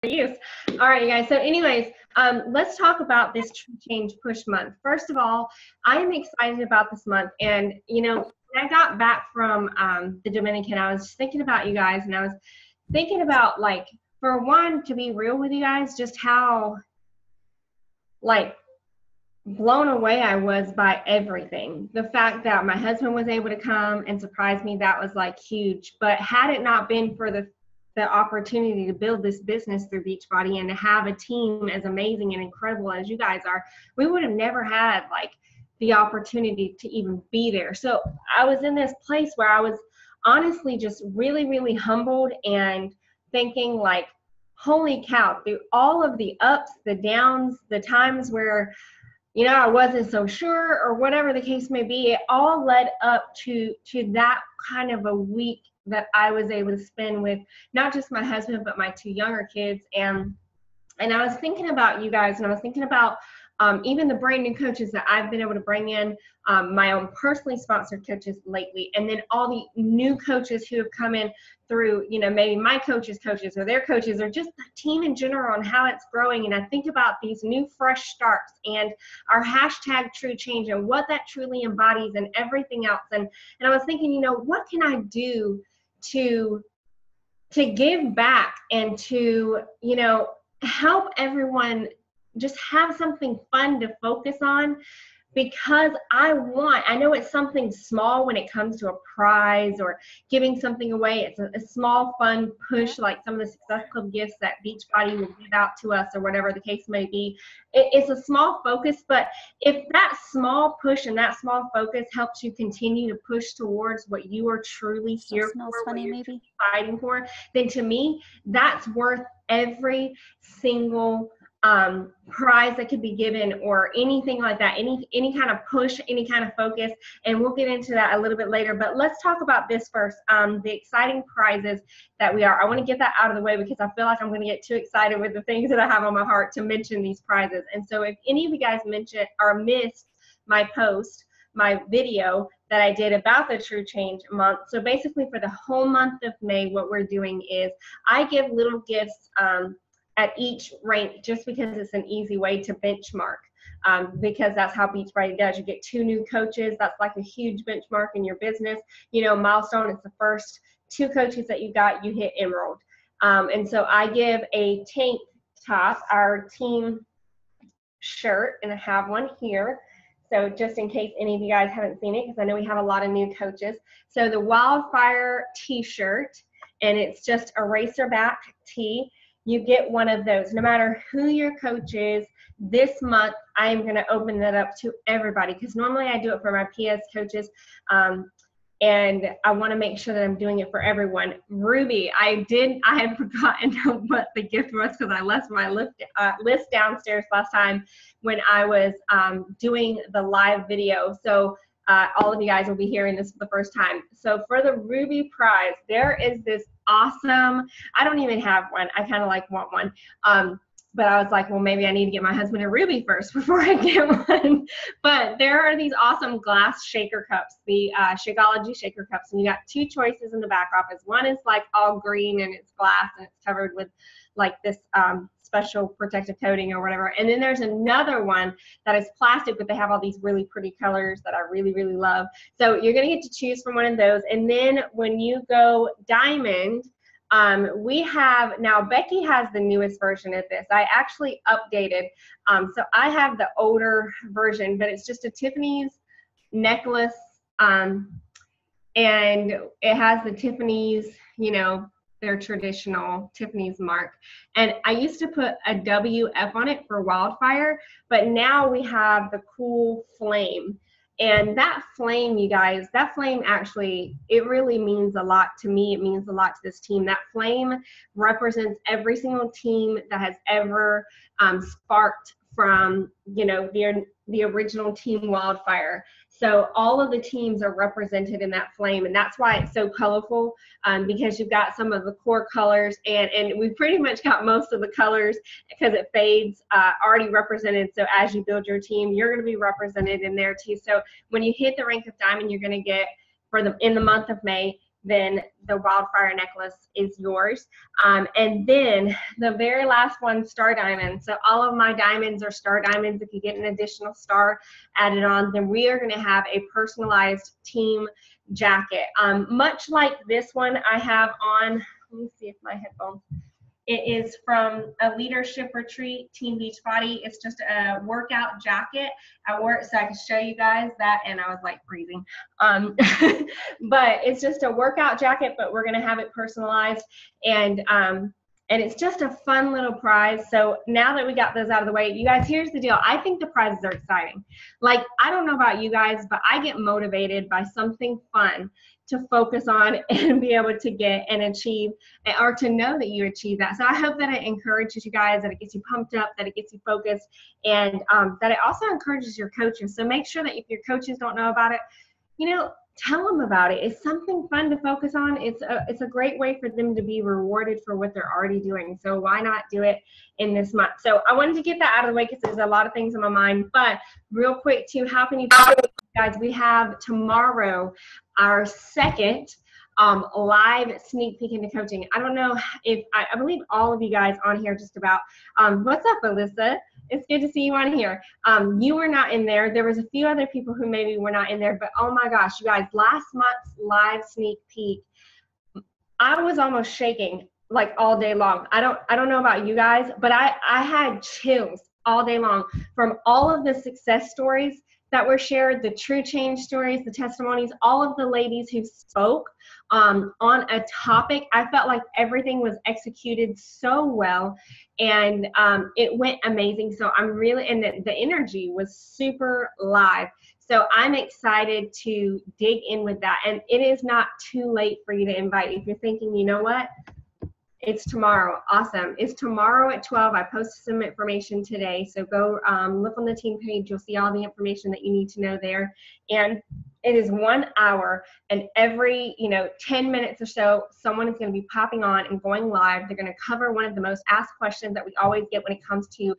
use. All right, you guys. So anyways, let's talk about this True Change Push Month. First of all, I am excited about this month. And, you know, when I got back from the Dominican, I was thinking about you guys, and I was thinking about, like, for one, to be real with you guys, just how, like, blown away I was by everything. The fact that my husband was able to come and surprise me, that was like huge. But had it not been for the opportunity to build this business through Beachbody and to have a team as amazing and incredible as you guys are, we would have never had like the opportunity to even be there. So I was in this place where I was honestly just really, really humbled and thinking like, holy cow, through all of the ups, the downs, the times where, you know, I wasn't so sure or whatever the case may be, it all led up to that kind of a week that I was able to spend with not just my husband, but my two younger kids. And I was thinking about you guys, and I was thinking about even the brand new coaches that I've been able to bring in, my own personally sponsored coaches lately, and then all the new coaches who have come in through, you know, maybe my coaches or their coaches, or just the team in general and how it's growing. And I think about these new fresh starts and our hashtag True Change and what that truly embodies and everything else. And I was thinking, you know, what can I do to give back and to, you know, help everyone just have something fun to focus on, because I know it's something small when it comes to a prize or giving something away. It's a small, fun push, like some of the Success Club gifts that Beachbody will give out to us or whatever the case may be. It's a small focus, but if that small push and that small focus helps you continue to push towards what you are truly here for, what you're fighting for, then to me, that's worth every single prize that could be given or anything like that, any kind of push, any kind of focus. And we'll get into that a little bit later, but let's talk about this first, the exciting prizes that I want to get that out of the way, because I feel like I'm going to get too excited with the things that I have on my heart to mention these prizes. And so if any of you guys mentioned or missed my video that I did about the True Change month, so basically for the whole month of May, what we're doing is I give little gifts at each rank, just because it's an easy way to benchmark, because that's how Beachbody does. You get 2 new coaches. That's like a huge benchmark in your business. You know, milestone, it's the first 2 coaches that you got, you hit Emerald. And so I give a tank top, our team shirt, and I have one here. So just in case any of you guys haven't seen it, because I know we have a lot of new coaches. So the Wildfire t-shirt, and it's just a racer back tee. You get one of those. No matter who your coach is, this month I am going to open that up to everybody, because normally I do it for my PS coaches, and I want to make sure that I'm doing it for everyone. Ruby, I had forgotten what the gift was, because I left my list downstairs last time when I was doing the live video. So all of you guys will be hearing this for the first time. So for the Ruby prize, there is this awesome, I don't even have one. I kind of like want one. But I was like, well, maybe I need to get my husband a Ruby first before I get one. But there are these awesome glass shaker cups, the Shakeology shaker cups. And you got 2 choices in the back office. One is like all green and it's glass and it's covered with like this special protective coating or whatever. And then there's another one that is plastic, but they have all these really pretty colors that I really, really love. So you're going to get to choose from one of those. And then when you go diamond, we have, now Becky has the newest version of this. I actually updated. So I have the older version, but it's just a Tiffany's necklace. And it has the Tiffany's, you know, their traditional Tiffany's mark. And I used to put a WF on it for Wildfire, but now we have the cool flame. And that flame, you guys, that flame actually, it really means a lot to me. It means a lot to this team. That flame represents every single team that has ever sparked from, you know, the original Team Wildfire. So all of the teams are represented in that flame, and that's why it's so colorful, because you've got some of the core colors, and we've pretty much got most of the colors, because it fades, already represented. So as you build your team, you're going to be represented in there too. So when you hit the rank of diamond, you're going to get, in the month of May, then the wildfire necklace is yours. And then the very last one, star diamonds. So all of my diamonds are star diamonds. If you get an additional star added on, then we are going to have a personalized team jacket. Much like this one I have on, let me see if my headphones. It is from a leadership retreat, Team Beachbody. It's just a workout jacket. I wore it so I could show you guys that, and I was like freezing. But it's just a workout jacket, but we're gonna have it personalized, and it's just a fun little prize. So now that we got those out of the way, you guys, here's the deal. I think the prizes are exciting. Like, I don't know about you guys, but I get motivated by something fun to focus on and be able to get and achieve, or to know that you achieve that. So I hope that it encourages you guys, that it gets you pumped up, that it gets you focused, and that it also encourages your coaches. So make sure that if your coaches don't know about it, you know, tell them about it. It's something fun to focus on. It's a great way for them to be rewarded for what they're already doing. So why not do it in this month? So I wanted to get that out of the way because there's a lot of things on my mind. But real quick too, how can you guys, we have tomorrow our second live sneak peek into coaching. I don't know if, I believe all of you guys on here just about. What's up, Alyssa? It's good to see you on here. You were not in there. There was a few other people who maybe were not in there, but oh my gosh, you guys, last month's live sneak peek, I was almost shaking like all day long. I don't know about you guys, but I had chills all day long from all of the success stories that were shared, the true change stories, the testimonies, all of the ladies who spoke on a topic. I felt like everything was executed so well, and it went amazing. So I'm really, and the energy was super live. So I'm excited to dig in with that. And it is not too late for you to invite. If you're thinking, you know what? It's tomorrow. Awesome. It's tomorrow at 12. I posted some information today. So go look on the team page. You'll see all the information that you need to know there. And it is 1 hour, and every 10 minutes or so, someone is going to be popping on and going live. They're going to cover one of the most asked questions that we always get when it comes to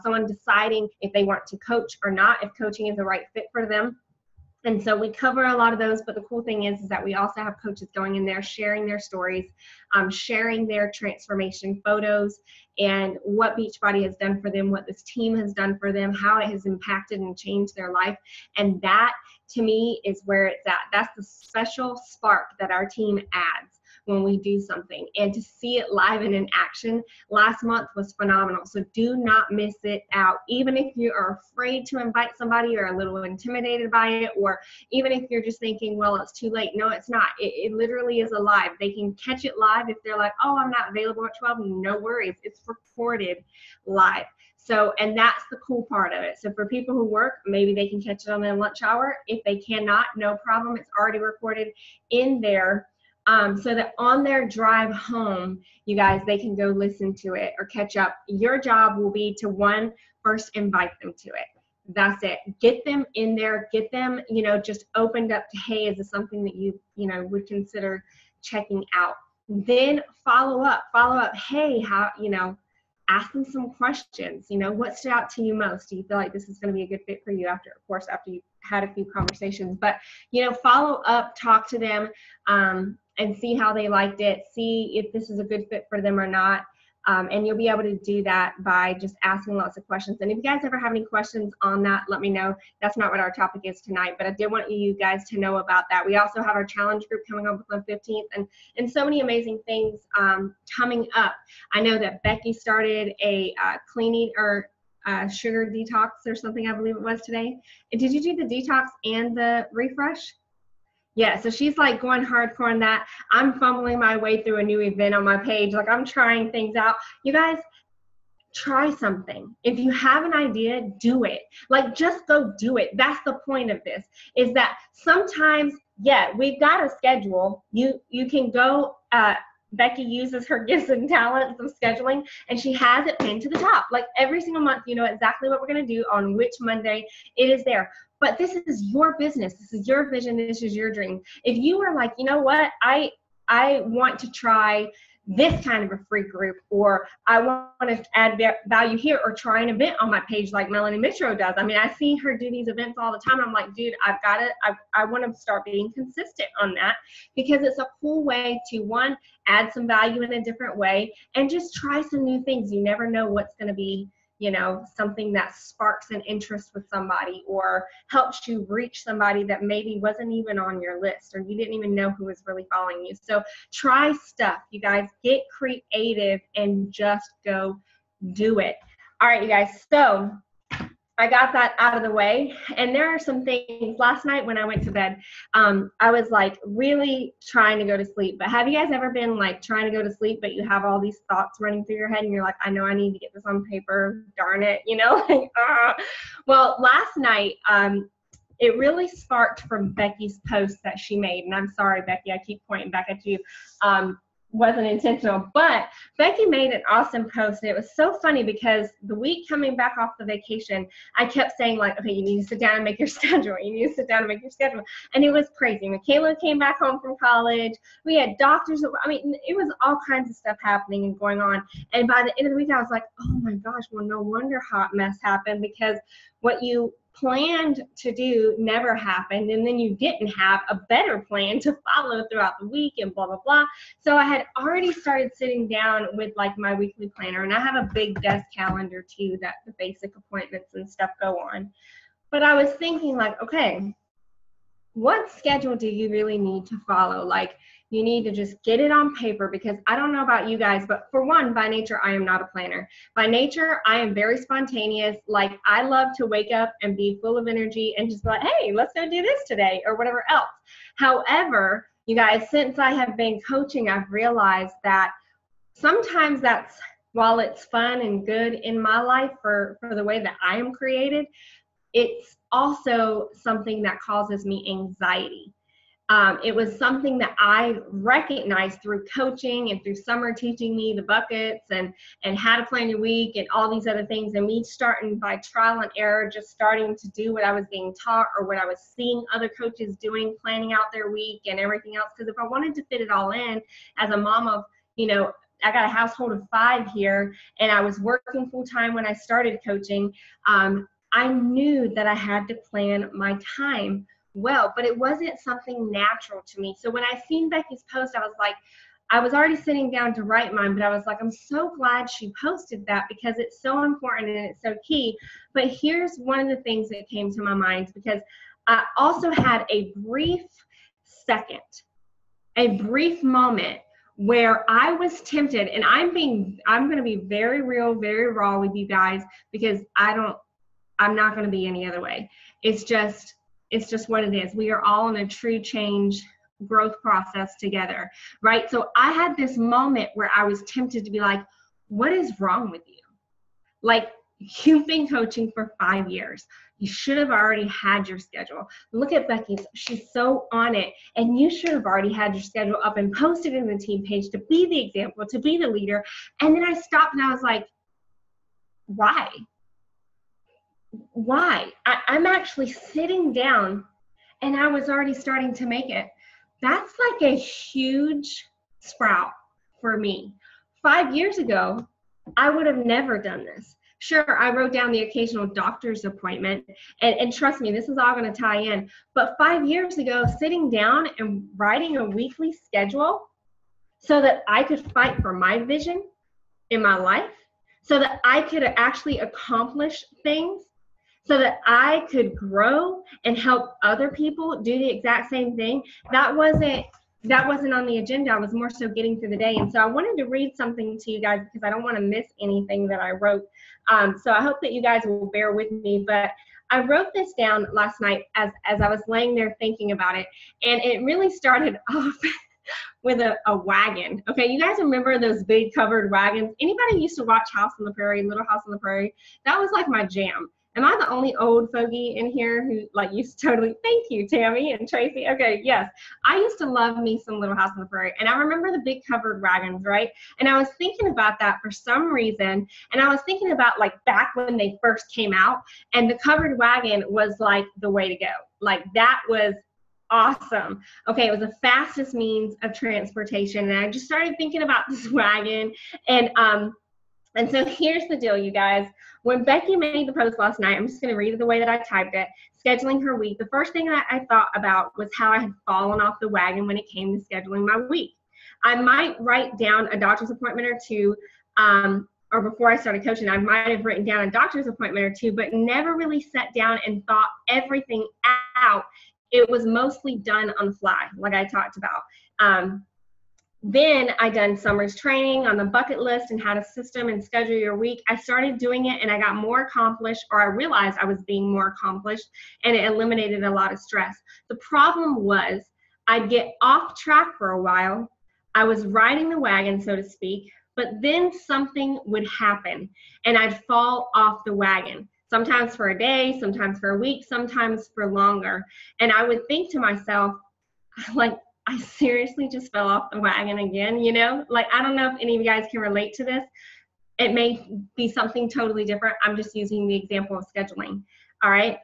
someone deciding if they want to coach or not, if coaching is the right fit for them. And so we cover a lot of those, but the cool thing is that we also have coaches going in there, sharing their stories, sharing their transformation photos, and what Beachbody has done for them, what this team has done for them, how it has impacted and changed their life. And that, to me, is where it's at. That's the special spark that our team adds when we do something. And to see it live and in action last month was phenomenal. So do not miss it out. Even if you are afraid to invite somebody or a little intimidated by it, or even if you're just thinking, well, it's too late. No, it's not. It literally is alive. They can catch it live if they're like, oh, I'm not available at 12. No worries. It's recorded live. So, and that's the cool part of it. So for people who work, maybe they can catch it on their lunch hour. If they cannot, no problem. It's already recorded in there. So that on their drive home, you guys, they can go listen to it or catch up. Your job will be to first invite them to it. That's it. Get them in there, get them, just opened up to, hey, is this something that you would consider checking out? Then follow up, hey, how, ask them some questions. What stood out to you most? Do you feel like this is going to be a good fit for you after you've had a few conversations? But, follow up, talk to them, and see how they liked it, see if this is a good fit for them or not. And you'll be able to do that by just asking lots of questions. And if you guys ever have any questions on that, let me know. That's not what our topic is tonight, but I did want you guys to know about that. We also have our challenge group coming up on the 15th, and so many amazing things coming up. I know that Becky started a cleaning or sugar detox or something, I believe it was today. Did you do the detox and the refresh? Yeah, so she's like going hardcore on that. I'm fumbling my way through a new event on my page. Like, I'm trying things out. You guys, try something. If you have an idea, do it. Like, just go do it. That's the point of this, is that sometimes, yeah, we've got a schedule. You can go, Becky uses her gifts and talents of scheduling, and she has it pinned to the top. Like, every single month, you know exactly what we're going to do on which Monday. It is there. But this is your business. This is your vision. This is your dream. If you are like, you know what, I want to try this kind of a free group, or I want to add value here, or try an event on my page like Melanie Mitro does. I mean, I see her do these events all the time. I'm like, dude, I've got it. I want to start being consistent on that, because it's a cool way to, one, add some value in a different way, and just try some new things. You never know what's going to be, you know, something that sparks an interest with somebody, or helps you reach somebody that maybe wasn't even on your list, or you didn't even know who was really following you. So try stuff, you guys. Get creative and just go do it. All right, you guys. So I got that out of the way. And there are some things. Last night when I went to bed, I was like really trying to go to sleep. But have you guys ever been like trying to go to sleep, but you have all these thoughts running through your head and you're like, I know I need to get this on paper, darn it, you know? Like, Well, last night, it really sparked from Becky's post that she made. And I'm sorry, Becky, I keep pointing back at you. Wasn't intentional, but Becky made an awesome post, and it was so funny because the week coming back off the vacation, I kept saying like, okay, you need to sit down and make your schedule. You need to sit down and make your schedule. And it was crazy. Michaela came back home from college. We had doctors. I mean, it was all kinds of stuff happening and going on. And by the end of the week, I was like, oh my gosh, well, no wonder hot mess happened, because what you planned to do never happened, and then you didn't have a better plan to follow throughout the week, and blah blah blah. So I had already started sitting down with like my weekly planner, and I have a big desk calendar too that the basic appointments and stuff go on. But I was thinking like, okay, what schedule do you really need to follow? Like, you need to just get it on paper, because I don't know about you guys, but for one, by nature, I am not a planner. By nature, I am very spontaneous. Like, I love to wake up and be full of energy and just be like, hey, let's go do this today, or whatever else. However, you guys, since I have been coaching, I've realized that sometimes that's, while it's fun and good in my life for the way that I am created, it's also something that causes me anxiety. It was something that I recognized through coaching and through Summer teaching me the buckets and how to plan your week and all these other things, and me starting by trial and error, just starting to do what I was being taught or what I was seeing other coaches doing, planning out their week and everything else. Because if I wanted to fit it all in as a mom of, you know, I got a household of 5 here, and I was working full time when I started coaching, I knew that I had to plan my time well, but it wasn't something natural to me. So when I seen Becky's post, I was like, I was already sitting down to write mine, but I was like, I'm so glad she posted that, because it's so important and it's so key. But here's one of the things that came to my mind, because I also had a brief second, a brief moment where I was tempted, and I'm going to be very real, very raw with you guys, because I'm not going to be any other way. It's just what it is. We are all in a true change growth process together, right? So I had this moment where I was tempted to be like, what is wrong with you? Like, you've been coaching for 5 years. You should have already had your schedule. Look at Becky's. She's so on it. And you should have already had your schedule up and posted in the team page to be the example, to be the leader. And then I stopped and I was like, why? I'm actually sitting down and I was already starting to make it. That's like a huge sprout for me. 5 years ago, I would have never done this. Sure, I wrote down the occasional doctor's appointment, and trust me, this is all going to tie in. But 5 years ago, sitting down and writing a weekly schedule so that I could fight for my vision in my life, so that I could actually accomplish things, so that I could grow and help other people do the exact same thing, that wasn't on the agenda. I was more so getting through the day. And so I wanted to read something to you guys, because I don't want to miss anything that I wrote. So I hope that you guys will bear with me. But I wrote this down last night as I was laying there thinking about it. And it really started off with a wagon. Okay, you guys remember those big covered wagons? Anybody used to watch House on the Prairie, Little House on the Prairie? That was like my jam. Am I the only old fogey in here who like used to totally, thank you, Tammy and Tracy. Okay, yes. I used to love me some Little House on the Prairie. And I remember the big covered wagons, right? And I was thinking about that for some reason. And I was thinking about like back when they first came out, and the covered wagon was like the way to go. Like that was awesome. Okay, it was the fastest means of transportation. And I just started thinking about this wagon. And so here's the deal, you guys. When Becky made the post last night, I'm just going to read it the way that I typed it, scheduling her week, the first thing that I thought about was how I had fallen off the wagon when it came to scheduling my week. I might write down a doctor's appointment or two, or before I started coaching, I might have written down a doctor's appointment or two, but never really sat down and thought everything out. It was mostly done on the fly, like I talked about. Then I done summer's training on the bucket list and how to system and schedule your week. I started doing it and I got more accomplished, or I realized I was being more accomplished, and it eliminated a lot of stress. The problem was I'd get off track for a while. I was riding the wagon, so to speak, but then something would happen and I'd fall off the wagon. Sometimes for a day, sometimes for a week, sometimes for longer. And I would think to myself, like, I seriously just fell off the wagon again, you know? Like, I don't know if any of you guys can relate to this. It may be something totally different. I'm just using the example of scheduling, all right?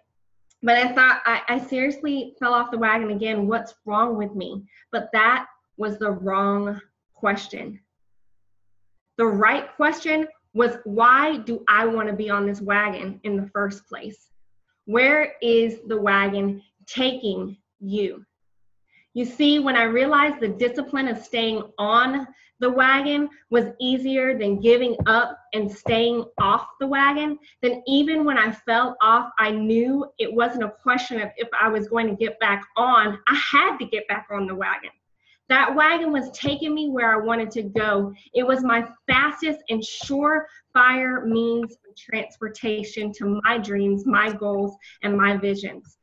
But I thought, I seriously fell off the wagon again. What's wrong with me? But that was the wrong question. The right question was, why do I want to be on this wagon in the first place? Where is the wagon taking you? You see, when I realized the discipline of staying on the wagon was easier than giving up and staying off the wagon, then even when I fell off, I knew it wasn't a question of if I was going to get back on. I had to get back on the wagon. That wagon was taking me where I wanted to go. It was my fastest and surefire means of transportation to my dreams, my goals, and my visions.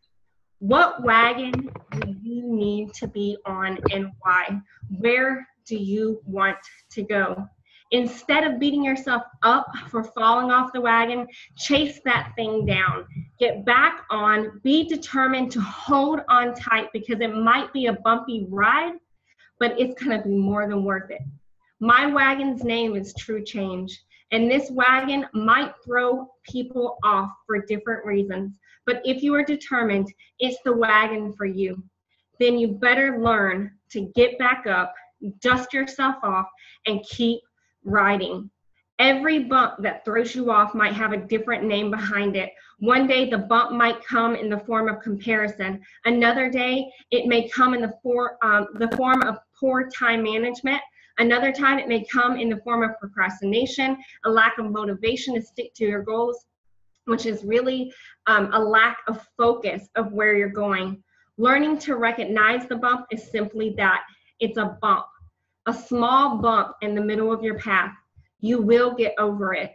What wagon do you need to be on and why? Where do you want to go? Instead of beating yourself up for falling off the wagon, chase that thing down. Get back on, be determined to hold on tight, because it might be a bumpy ride, but it's gonna be more than worth it. My wagon's name is True Change, and this wagon might throw people off for different reasons. But if you are determined it's the wagon for you, then you better learn to get back up, dust yourself off, and keep riding. Every bump that throws you off might have a different name behind it. One day the bump might come in the form of comparison. Another day it may come in the form of poor time management. Another time it may come in the form of procrastination, a lack of motivation to stick to your goals, which is really a lack of focus of where you're going. Learning to recognize the bump is simply that. It's a bump, a small bump in the middle of your path. You will get over it.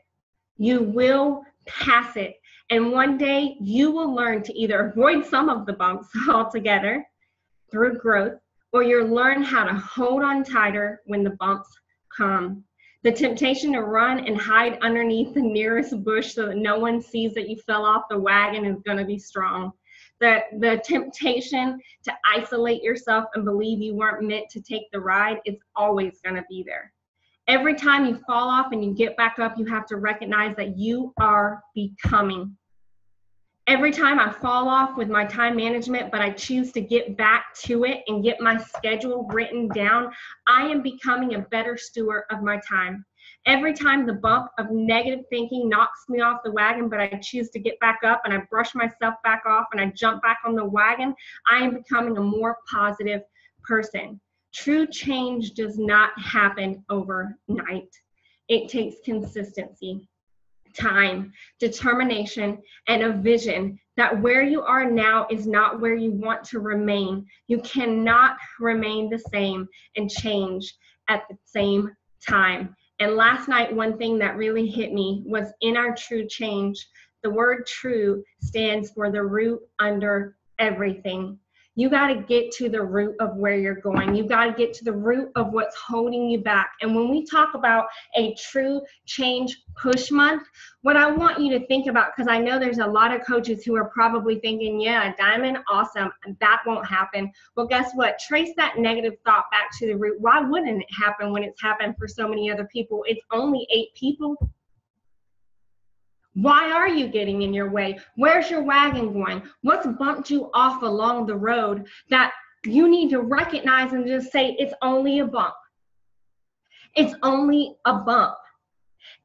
You will pass it. And one day you will learn to either avoid some of the bumps altogether through growth, or you'll learn how to hold on tighter when the bumps come. The temptation to run and hide underneath the nearest bush so that no one sees that you fell off the wagon is going to be strong. The temptation to isolate yourself and believe you weren't meant to take the ride is always going to be there. Every time you fall off and you get back up, you have to recognize that you are becoming. Every time I fall off with my time management, but I choose to get back to it and get my schedule written down, I am becoming a better steward of my time. Every time the bump of negative thinking knocks me off the wagon, but I choose to get back up and I brush myself back off and I jump back on the wagon, I am becoming a more positive person. True change does not happen overnight. It takes consistency, time, determination, and a vision that where you are now is not where you want to remain. You cannot remain the same and change at the same time. And last night, one thing that really hit me was in our True Change, the word true stands for the root under everything. You got to get to the root of where you're going. You got to get to the root of what's holding you back. And when we talk about a True Change Push Month, what I want you to think about, because I know there's a lot of coaches who are probably thinking, yeah, Diamond, awesome, that won't happen. Well, guess what? Trace that negative thought back to the root. Why wouldn't it happen when it's happened for so many other people? It's only 8 people. Why are you getting in your way? Where's your wagon going? What's bumped you off along the road that you need to recognize and just say, it's only a bump. It's only a bump.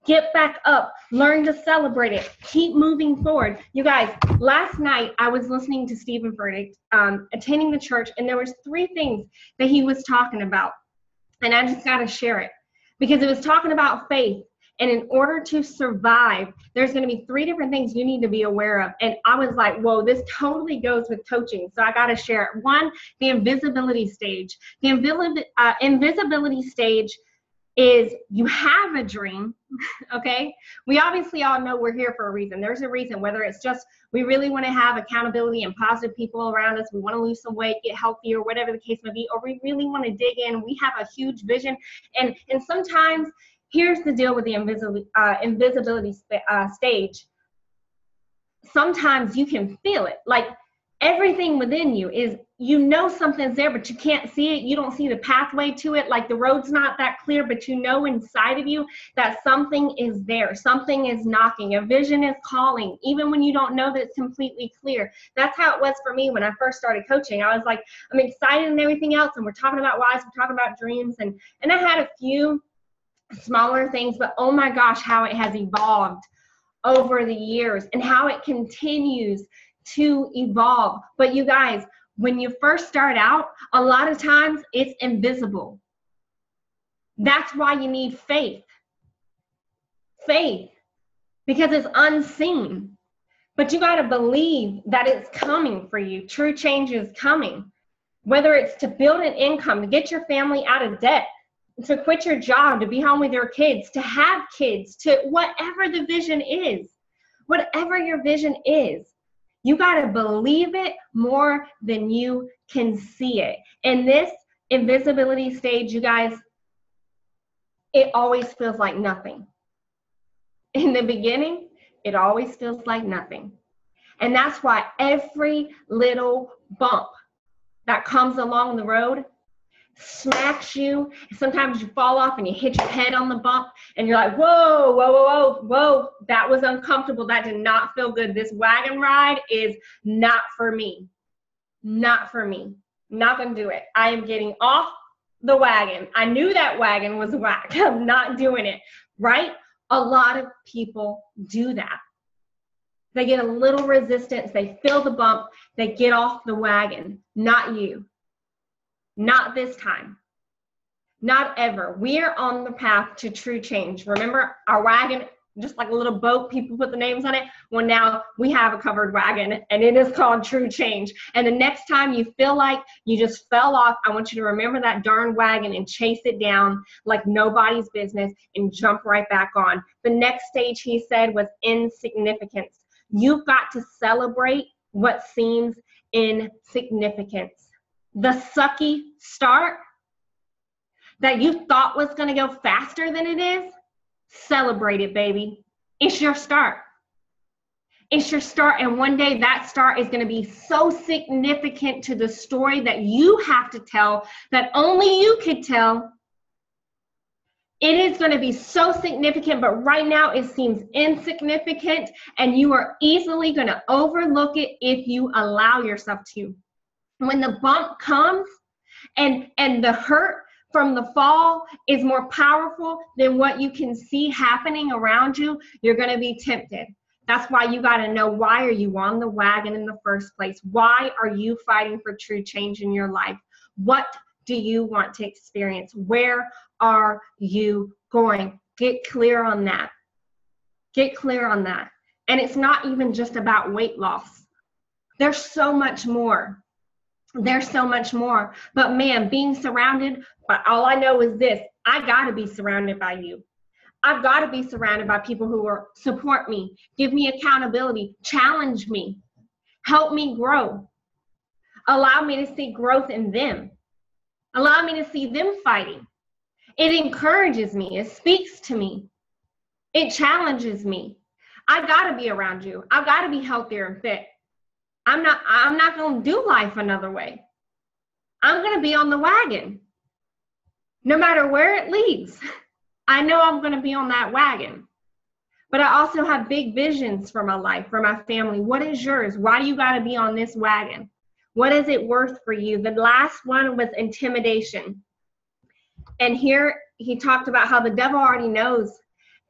Get back up, learn to celebrate it, keep moving forward. You guys, last night I was listening to Stephen Furtick, attending the church, and there was 3 things that he was talking about. And I just got to share it because it was talking about faith. And in order to survive, there's going to be 3 different things you need to be aware of. And I was like, whoa, this totally goes with coaching. So I got to share it. 1, the invisibility stage. The invisibility stage is you have a dream, okay? We obviously all know we're here for a reason. There's a reason, whether it's just we really want to have accountability and positive people around us, we want to lose some weight, get healthier, whatever the case may be, or we really want to dig in. We have a huge vision. And sometimes, here's the deal with the invisibility stage. Sometimes you can feel it. Like everything within you is, you know something's there, but you can't see it. You don't see the pathway to it. Like the road's not that clear, but you know inside of you that something is there. Something is knocking. A vision is calling, even when you don't know that it's completely clear. That's how it was for me when I first started coaching. I was like, I'm excited and everything else, and we're talking about whys, we're talking about dreams, and I had a few smaller things, but oh my gosh, how it has evolved over the years and how it continues to evolve. But you guys, when you first start out, a lot of times it's invisible. That's why you need faith. Faith, because it's unseen. But you got to believe that it's coming for you. True change is coming. Whether it's to build an income, to get your family out of debt, to quit your job, to be home with your kids, to have kids, to whatever the vision is, whatever your vision is, you got to believe it more than you can see it. In this invisibility stage, you guys, it always feels like nothing. In the beginning, it always feels like nothing. And that's why every little bump that comes along the road smacks you. Sometimes you fall off and you hit your head on the bump and you're like, whoa, whoa, whoa, whoa, whoa, that was uncomfortable. That did not feel good. This wagon ride is not for me. Not for me. Not gonna do it. I am getting off the wagon. I knew that wagon was whack. I'm not doing it, right? A lot of people do that. They get a little resistance. They feel the bump. They get off the wagon. Not you. Not this time. Not ever. We are on the path to true change. Remember, our wagon, just like a little boat, people put the names on it. Well, now we have a covered wagon, and it is called true change. And the next time you feel like you just fell off, I want you to remember that darn wagon and chase it down like nobody's business and jump right back on. The next stage, he said, was insignificance. You've got to celebrate what seems insignificance. The sucky start that you thought was going to go faster than it is, celebrate it, baby. It's your start. It's your start. And one day that start is going to be so significant to the story that you have to tell, that only you could tell. It is going to be so significant, but right now it seems insignificant, and you are easily going to overlook it if you allow yourself to. When the bump comes and the hurt from the fall is more powerful than what you can see happening around you, you're going to be tempted. That's why you got to know, why are you on the wagon in the first place? Why are you fighting for true change in your life? What do you want to experience? Where are you going? Get clear on that. Get clear on that. And it's not even just about weight loss. There's so much more. There's so much more. But man, being surrounded, but all I know is this: I got to be surrounded by you. I've got to be surrounded by people who will support me, give me accountability, challenge me, help me grow, allow me to see growth in them, allow me to see them fighting. It encourages me. It speaks to me. It challenges me. I got to be around you. I've got to be healthier and fit. I'm not going to do life another way. I'm going to be on the wagon. No matter where it leads, I know I'm going to be on that wagon. But I also have big visions for my life, for my family. What is yours? Why do you got to be on this wagon? What is it worth for you? The last one was intimidation. And here he talked about how the devil already knows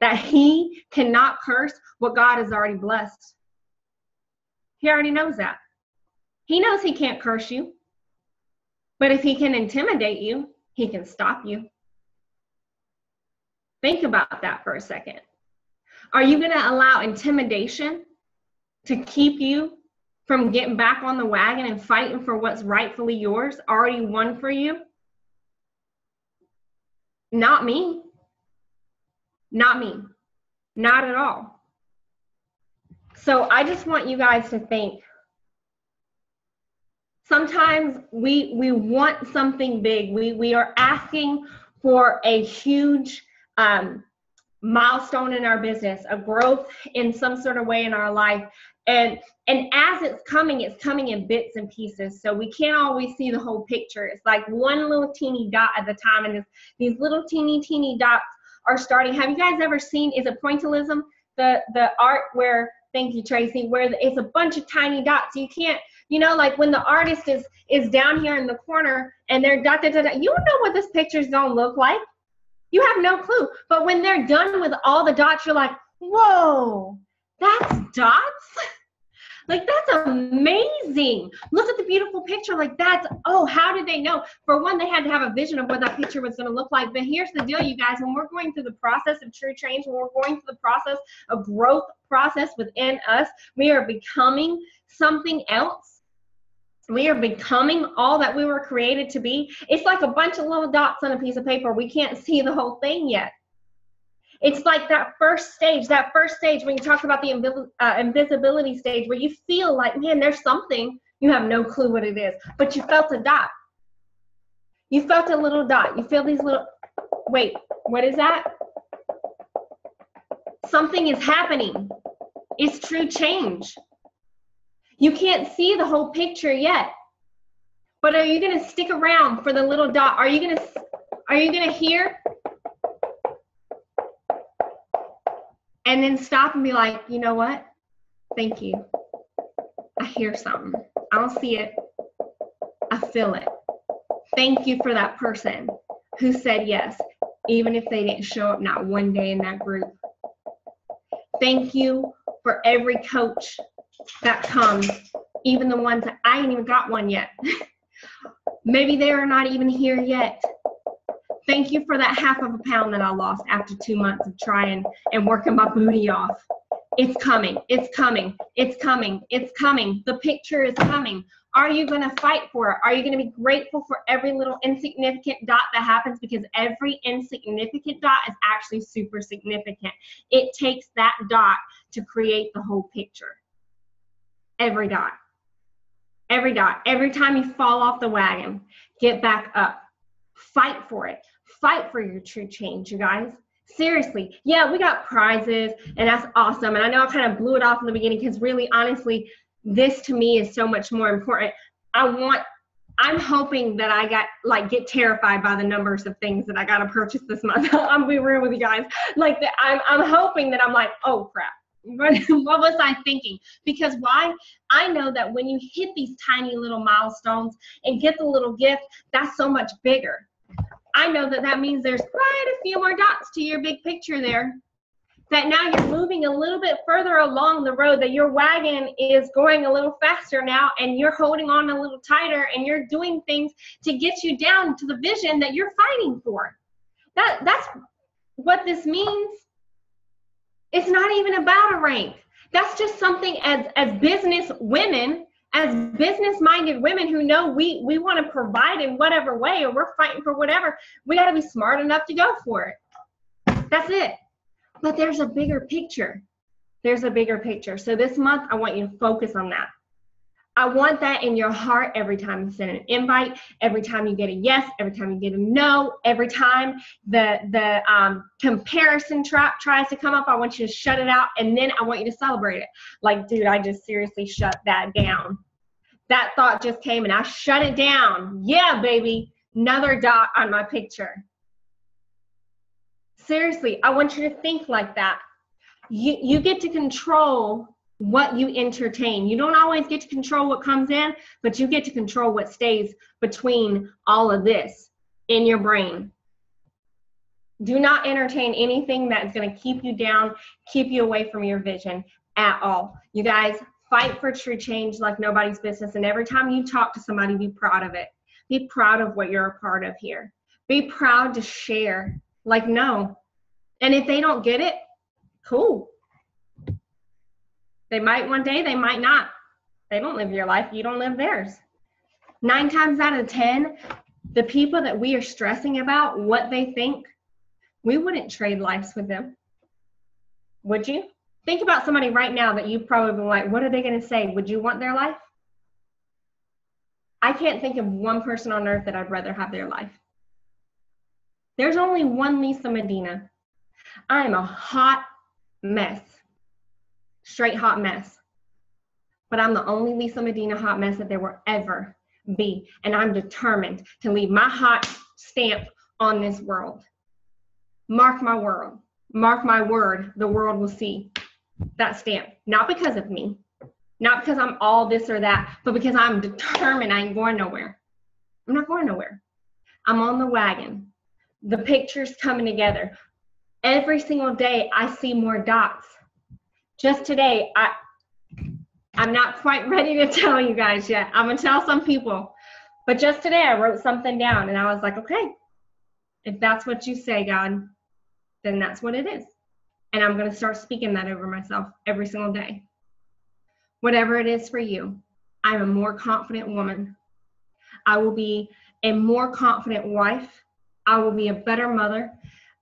that he cannot curse what God has already blessed. He already knows that. He knows he can't curse you. But if he can intimidate you, he can stop you. Think about that for a second. Are you going to allow intimidation to keep you from getting back on the wagon and fighting for what's rightfully yours, already won for you? Not me. Not me. Not at all. So I just want you guys to think. Sometimes we want something big. We are asking for a huge milestone in our business, a growth in some sort of way in our life. And as it's coming in bits and pieces. So we can't always see the whole picture. It's like one little teeny dot at a time. And these little teeny dots are starting. Have you guys ever seen, is it pointillism? The art where, thank you, Tracy, where it's a bunch of tiny dots. You can't, you know, like when the artist is down here in the corner and they're dot, dot, dot, dot, you don't know what this picture's gonna look like. You have no clue. But when they're done with all the dots, you're like, whoa, that's dots? Like, that's amazing. Look at the beautiful picture. Like, that's, oh, how did they know? For one, they had to have a vision of what that picture was going to look like. But here's the deal, you guys. When we're going through the process of true change, when we're going through the process of growth process within us, we are becoming something else. We are becoming all that we were created to be. It's like a bunch of little dots on a piece of paper. We can't see the whole thing yet. It's like that first stage when you talk about the invisibility stage, where you feel like, man, there's something, you have no clue what it is, but you felt a dot. You felt a little dot. You feel these little, wait, what is that? Something is happening. It's true change. You can't see the whole picture yet, but are you going to stick around for the little dot? Are you going to hear? And then stop and be like, you know what? Thank you. I hear something. I don't see it. I feel it. Thank you for that person who said yes, even if they didn't show up not one day in that group. Thank you for every coach that comes, even the ones that I ain't even got one yet. Maybe they're not even here yet. Thank you for that half of a pound that I lost after 2 months of trying and working my booty off. It's coming. It's coming. It's coming. It's coming. The picture is coming. Are you going to fight for it? Are you going to be grateful for every little insignificant dot that happens? Because every insignificant dot is actually super significant. It takes that dot to create the whole picture. Every dot. Every dot. Every time you fall off the wagon, get back up. Fight for it. Fight for your true change, you guys. Seriously. Yeah, we got prizes, and that's awesome. And I know I kind of blew it off in the beginning because really, honestly, this to me is so much more important. I'm hoping that I get terrified by the numbers of things that I got to purchase this month. I'm be real with you guys. Like that, I'm hoping that I'm like, oh crap. What was I thinking? Because why? I know that when you hit these tiny little milestones and get the little gift, that's so much bigger. I know that that means there's quite a few more dots to your big picture there. That now you're moving a little bit further along the road, that your wagon is going a little faster now, and you're holding on a little tighter, and you're doing things to get you down to the vision that you're fighting for. That's what this means. It's not even about a rank. That's just something as business women, as business-minded women who know we want to provide in whatever way, or we're fighting for whatever, we got to be smart enough to go for it. That's it. But there's a bigger picture. There's a bigger picture. So this month, I want you to focus on that. I want that in your heart every time you send an invite, every time you get a yes, every time you get a no, every time the comparison trap tries to come up, I want you to shut it out, and then I want you to celebrate it. Like, dude, I just seriously shut that down. That thought just came and I shut it down. Yeah, baby, another dot on my picture. Seriously, I want you to think like that. You get to control what you entertain. You don't always get to control what comes in, but you get to control what stays between all of this in your brain. Do not entertain anything that's going to keep you down, keep you away from your vision at all. You guys, fight for true change like nobody's business. And every time you talk to somebody, be proud of it. Be proud of what you're a part of here. Be proud to share. Like, no. And if they don't get it, cool. They might one day, they might not. They don't live your life, you don't live theirs. 9 times out of 10, the people that we are stressing about what they think, we wouldn't trade lives with them. Would you? Think about somebody right now that you've probably been like, what are they going to say? Would you want their life? I can't think of one person on earth that I'd rather have their life. There's only one Lisa Medina. I am a hot mess. Straight hot mess. But I'm the only Lisa Medina hot mess that there will ever be. And I'm determined to leave my hot stamp on this world. Mark my word. Mark my word, the world will see that stamp. Not because of me. Not because I'm all this or that, but because I'm determined I ain't going nowhere. I'm not going nowhere. I'm on the wagon. The picture's coming together. Every single day I see more dots. Just today, I'm not quite ready to tell you guys yet. I'm going to tell some people. But just today, I wrote something down, and I was like, okay, if that's what you say, God, then that's what it is. And I'm going to start speaking that over myself every single day. Whatever it is for you, I'm a more confident woman. I will be a more confident wife. I will be a better mother.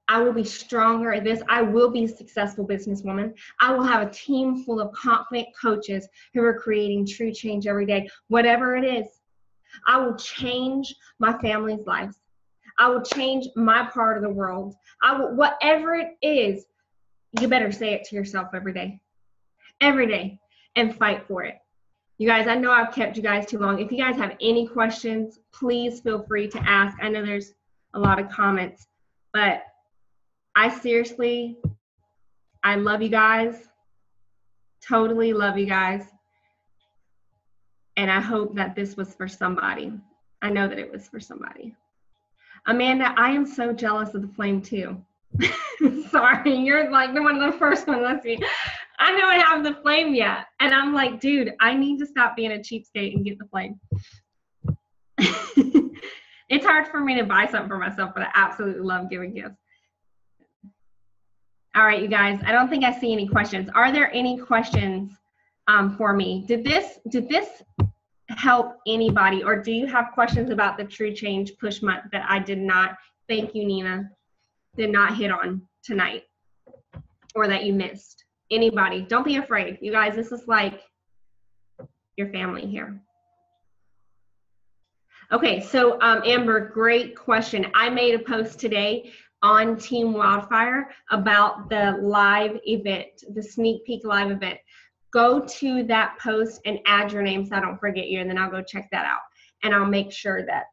I will be stronger at this. I will be a successful businesswoman. I will have a team full of confident coaches who are creating true change every day. Whatever it is, I will change my family's lives. I will change my part of the world. Whatever it is, you better say it to yourself every day, and fight for it. You guys, I know I've kept you guys too long. If you guys have any questions, please feel free to ask. I know there's a lot of comments, but I love you guys. Totally love you guys. And I hope that this was for somebody. I know that it was for somebody. Amanda, I am so jealous of the flame too. Sorry, you're like one of the first ones I see. I don't have the flame yet. And I'm like, dude, I need to stop being a cheapskate and get the flame. It's hard for me to buy something for myself, but I absolutely love giving gifts. All right, you guys, I don't think I see any questions. Are there any questions for me? Did this help anybody, or do you have questions about the True Change Push Month that I did not, thank you, Nina, did not hit on tonight, or that you missed? Anybody? Don't be afraid. You guys, this is like your family here. Okay, so Amber, great question. I made a post today on Team Wildfire about the live event, the sneak peek live event. Go to that post and add your name so I don't forget you, and then I'll go check that out. And I'll make sure that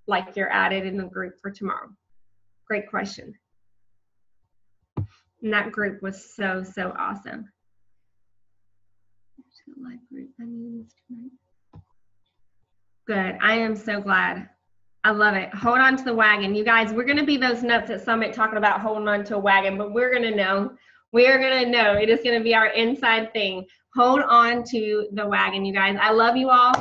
like you're added in the group for tomorrow. Great question. And that group was so, so awesome. Good. I am so glad. I love it. Hold on to the wagon. You guys, we're going to be those nuts at Summit talking about holding on to a wagon, but we're going to know. We're going to know. It is going to be our inside thing. Hold on to the wagon, you guys. I love you all.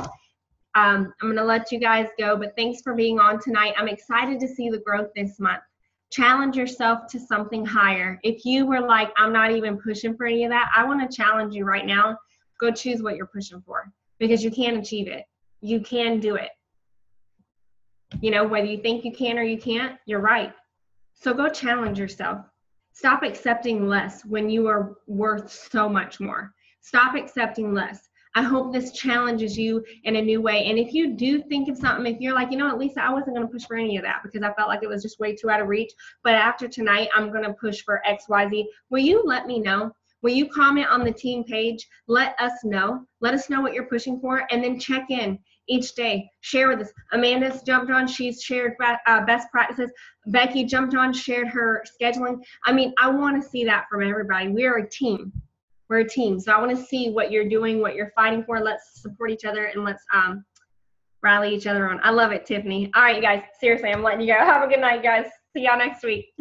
I'm going to let you guys go, but thanks for being on tonight. I'm excited to see the growth this month. Challenge yourself to something higher. If you were like, I'm not even pushing for any of that, I want to challenge you right now. Go choose what you're pushing for, because you can achieve it. You can do it. You know, whether you think you can or you can't, you're right. So go challenge yourself. Stop accepting less when you are worth so much more. Stop accepting less. I hope this challenges you in a new way. And if you do think of something, if you're like, you know what, Lisa, I wasn't going to push for any of that because I felt like it was just way too out of reach, but after tonight, I'm going to push for X, Y, Z. Will you let me know? Will you comment on the team page? Let us know. Let us know what you're pushing for, and then check in each day. Share with us. Amanda's jumped on. She's shared best practices. Becky jumped on, shared her scheduling. I mean, I want to see that from everybody. We are a team. we're a team. So I want to see what you're doing, what you're fighting for. Let's support each other and let's rally each other on. I love it, Tiffany. All right, you guys. Seriously, I'm letting you go. Have a good night, guys. See y'all next week.